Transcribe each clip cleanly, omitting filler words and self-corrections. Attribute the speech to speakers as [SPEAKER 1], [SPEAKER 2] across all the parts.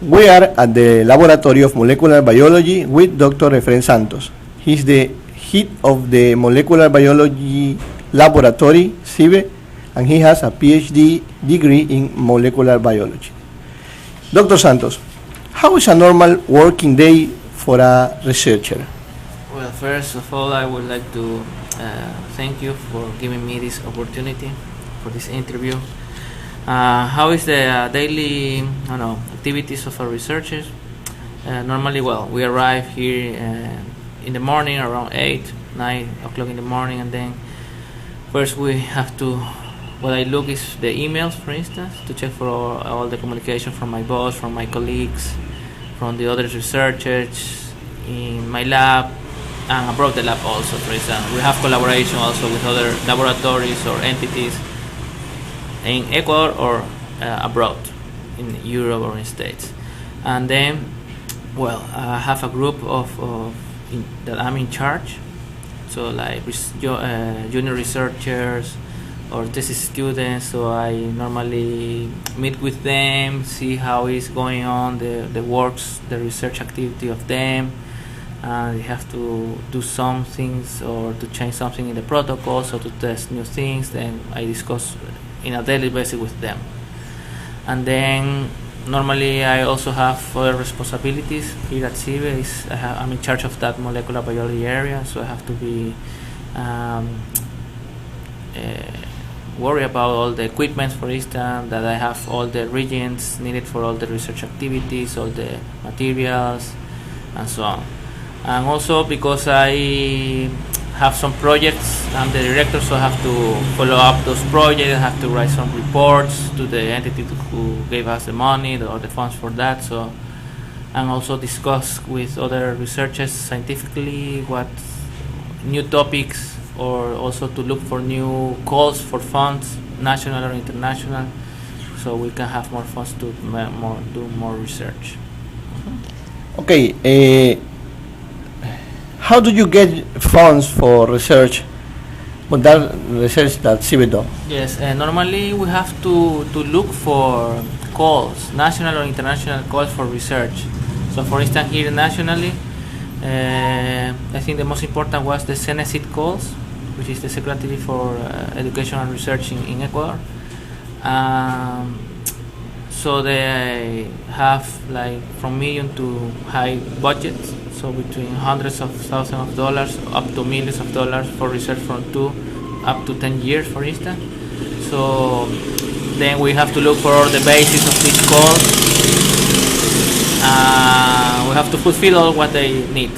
[SPEAKER 1] We are at the Laboratory of Molecular Biology with Dr. Efren Santos. He's the head of the Molecular Biology Laboratory, CIBE, and he has a PhD degree in molecular biology. Dr. Santos, how is a normal working day for a researcher?
[SPEAKER 2] Well, first of all, I would like to thank you for giving me this opportunity for this interview. How is the daily activities of our researchers? Normally, well, we arrive here in the morning around 8, 9 o'clock in the morning, and then first we have to, what I look is the emails, for instance, to check for all the communication from my boss, from my colleagues, from the other researchers in my lab, and abroad the lab also, for instance. We have collaboration also with other laboratories or entities in Ecuador or abroad, in Europe or in States. And then, well, I have a group that I'm in charge, so like junior researchers or thesis students, so I normally meet with them, see how is going on, the works, the research activity of them. They have to do some things or to change something in the protocols or to test new things, then I discuss in a daily basis with them. And then normally I also have other responsibilities here at CIBE. I'm in charge of that molecular biology area, so I have to be worry about all the equipment, for instance, that I have all the reagents needed for all the research activities, all the materials, and so on. And also because I have some projects, I'm the director, so I have to follow up those projects. I have to write some reports to the entity who gave us the money or the funds for that. So, and also discuss with other researchers scientifically what new topics, or also to look for new calls for funds, national or international, so we can have more funds to do more research.
[SPEAKER 1] Okay. How do you get funds for research? But that research that CIBE does?
[SPEAKER 2] Yes, normally we have to look for calls, national or international calls for research. So for instance, here nationally, I think the most important was the CENESID calls, which is the Secretary for Education and Research in Ecuador. So they have like from million to high budgets, so between hundreds of thousands of dollars up to millions of dollars for research from 2 up to 10 years, for instance. So then we have to look for the basis of these calls. We have to fulfill all what they need.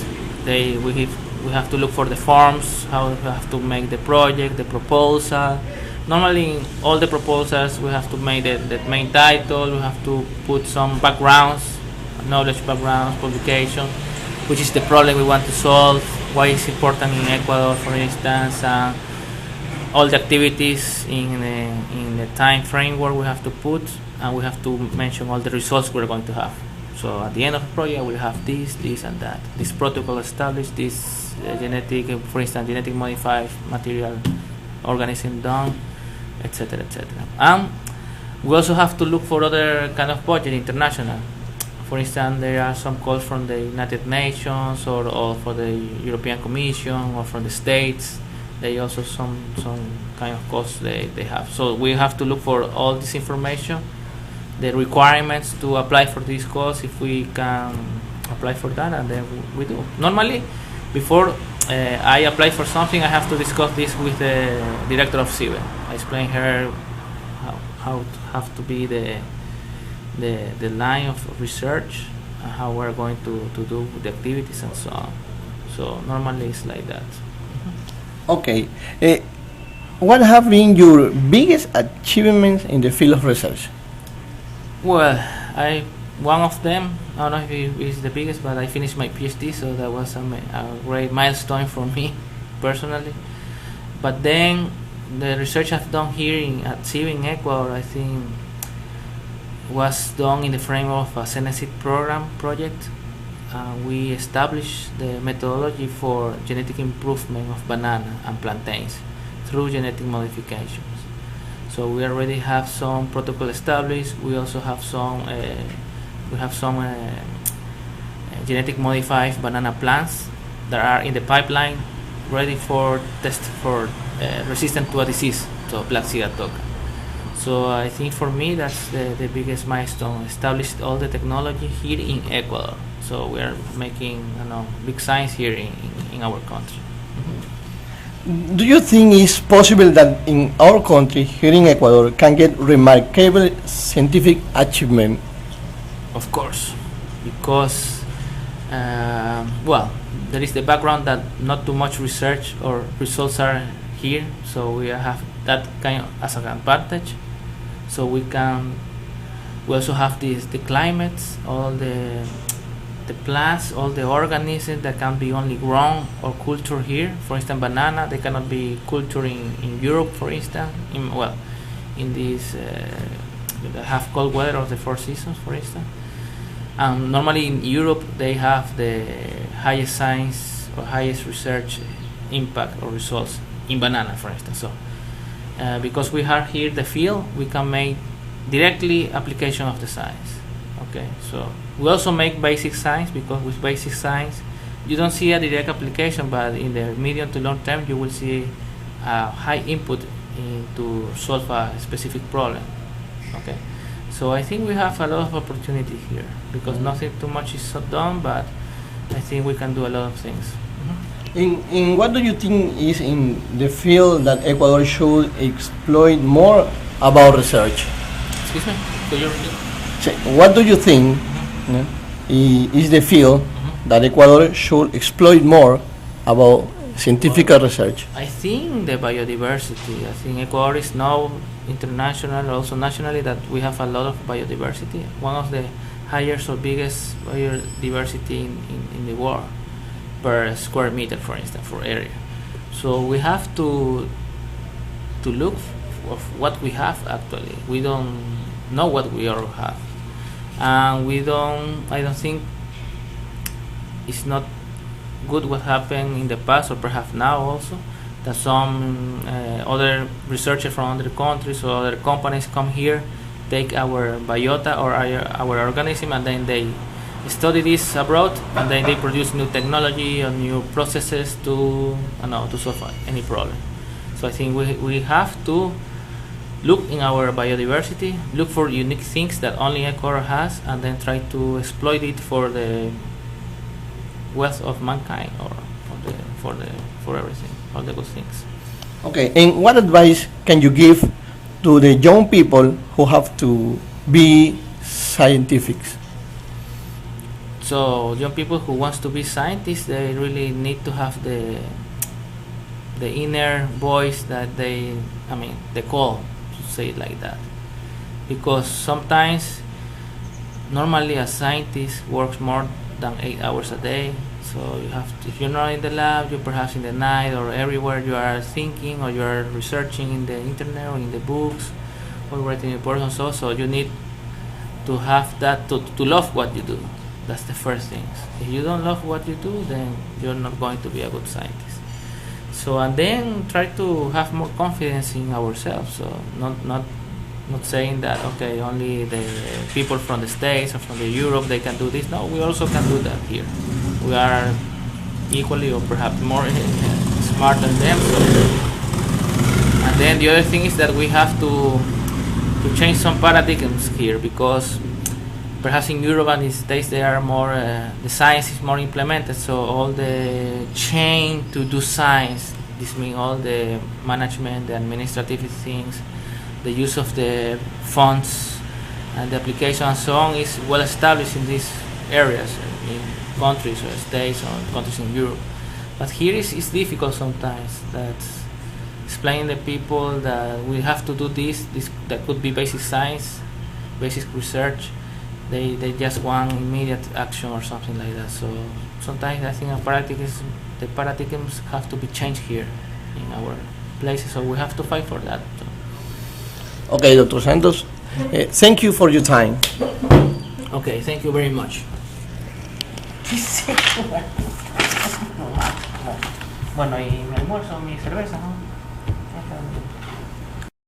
[SPEAKER 2] We have to look for the forms, how we have to make the project, the proposal. Normally, in all the proposals, we have to make the main title, we have to put some backgrounds, knowledge backgrounds, publication, which is the problem we want to solve, why it's important in Ecuador, for instance, all the activities in the time framework we have to put, and we have to mention all the results we're going to have. So at the end of the project, we'll have this, and that. This protocol established, this for instance, genetic modified material organism done, etc., etc. And we also have to look for other kind of budget, international. For instance, there are some calls from the United Nations or for the European Commission or from the States. They also some kind of calls they have. So we have to look for all this information, the requirements to apply for these calls, if we can apply for that, and then we do. Normally, before I apply for something, I have to discuss this with the director of CIBE. I explain her how have to be the line of research, and how we're going to do the activities and so on. So normally it's like that.
[SPEAKER 1] Okay. What have been your biggest achievements in the field of research?
[SPEAKER 2] Well, one of them, I don't know if it's the biggest, but I finished my PhD, so that was a great milestone for me personally. But then the research I've done here at CIBE in Ecuador, I think, was done in the framework of a CENESID project. We established the methodology for genetic improvement of banana and plantains through genetic modifications. So we already have some protocol established. We also have some We have some genetic modified banana plants that are in the pipeline, ready for test for resistant to a disease, so Black Sea Toca. So I think for me that's the biggest milestone. Established all the technology here in Ecuador. So we are making big science here in our country.
[SPEAKER 1] Do you think it's possible that in our country, here in Ecuador, can get remarkable scientific achievement?
[SPEAKER 2] Of course, because there is the background that not too much research or results are here, so we have that kind of as an advantage. So we also have the climates, all the plants, all the organisms that can be only grown or cultured here. For instance, banana, they cannot be cultured in Europe, for instance. In this they have cold weather of the 4 seasons, for instance. Normally in Europe, they have the highest science or highest research impact or results in banana, for instance. So because we have here the field, we can make directly application of the science. Okay, so we also make basic science, because with basic science you don't see a direct application, but in the medium to long term you will see a high input to solve a specific problem. Okay, so I think we have a lot of opportunity here, because nothing too much is done, but I think we can do a lot of things.
[SPEAKER 1] In what do you think is in the field that Ecuador should exploit more about research?
[SPEAKER 2] Excuse me, could you repeat?
[SPEAKER 1] What do you think is the field that Ecuador should exploit more about scientific research?
[SPEAKER 2] I think the biodiversity. I think Ecuador is now international, also nationally, that we have a lot of biodiversity. One of the highest or biggest biodiversity in the world per square meter, for instance, for area. So we have to look of what we have actually. We don't know what we already have, and I don't think it's not good what happened in the past, or perhaps now also, that some other researchers from other countries or other companies come here, take our biota or our organism, and then they study this abroad, and then they produce new technology or new processes to solve any problem. So I think we have to look in our biodiversity, look for unique things that only Ecuador has, and then try to exploit it for the wealth of mankind, or for everything, all the good things.
[SPEAKER 1] Okay, and what advice can you give to the young people who have to be scientifics?
[SPEAKER 2] So young people who wants to be scientists, they really need to have the inner voice that they call, to say it like that, because sometimes normally a scientist works more than 8 hours a day. So you have to, if you're not in the lab, you're perhaps in the night or everywhere you are thinking, or you are researching in the internet or in the books or writing reports. So you need to have that to love what you do. That's the first thing. If you don't love what you do, then you're not going to be a good scientist. So, and then try to have more confidence in ourselves. So not saying that okay, only the people from the States or from the Europe, they can do this. No, we also can do that here. We are equally or perhaps more smart than them. So, and then the other thing is that we have to change some paradigms here, because perhaps in Europe and the States they are more the science is more implemented. So all the chain to do science, this means all the management, the administrative things, the use of the funds and the application and so on is well established in these areas, in countries or states or countries in Europe. But here it's difficult sometimes, that explaining the people that we have to do this that could be basic science, basic research. They just want immediate action or something like that. So sometimes I think the paradigms have to be changed here in our places. So we have to fight for that.
[SPEAKER 1] Okay, Dr. Santos, thank you for your time.
[SPEAKER 2] Okay, thank you very much. Bueno, y mi almuerzo, mi cerveza, ¿no?